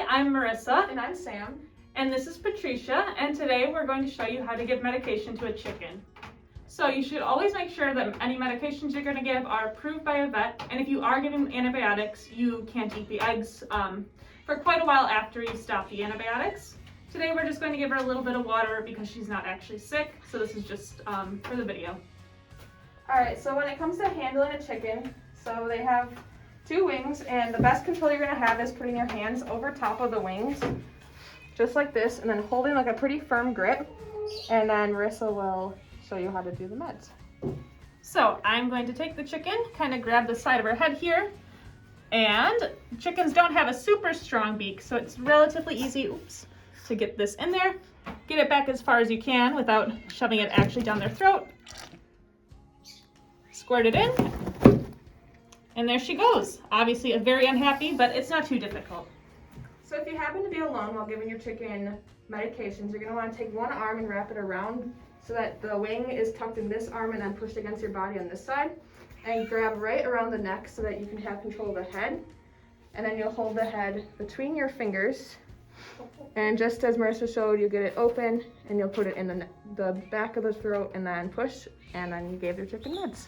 I'm Marissa. And I'm Sam. And this is Patricia, and today we're going to show you how to give medication to a chicken. So you should always make sure that any medications you're going to give are approved by a vet, and if you are giving antibiotics, you can't eat the eggs for quite a while after you stop the antibiotics. Today we're just going to give her a little bit of water because she's not actually sick, so this is just for the video. Alright, so when it comes to handling a chicken, so they have two wings, and the best control you're going to have is putting your hands over top of the wings, just like this, and then holding like a pretty firm grip, and then Marissa will show you how to do the meds. So I'm going to take the chicken, kind of grab the side of her head here, and chickens don't have a super strong beak, so it's relatively easy, to get this in there. Get it back as far as you can without shoving it actually down their throat. Squirt it in, and there she goes. Obviously very unhappy, but it's not too difficult. So if you happen to be alone while giving your chicken medications, you're going to want to take one arm and wrap it around so that the wing is tucked in this arm and then pushed against your body on this side. And grab right around the neck so that you can have control of the head. And then you'll hold the head between your fingers. And just as Marissa showed, you get it open and you'll put it in the back of the throat and then push, and then you gave your chicken meds.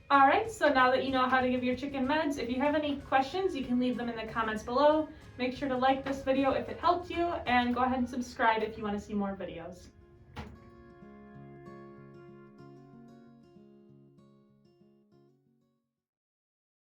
Alright, so now that you know how to give your chicken meds, if you have any questions, you can leave them in the comments below. Make sure to like this video if it helped you, and go ahead and subscribe if you want to see more videos.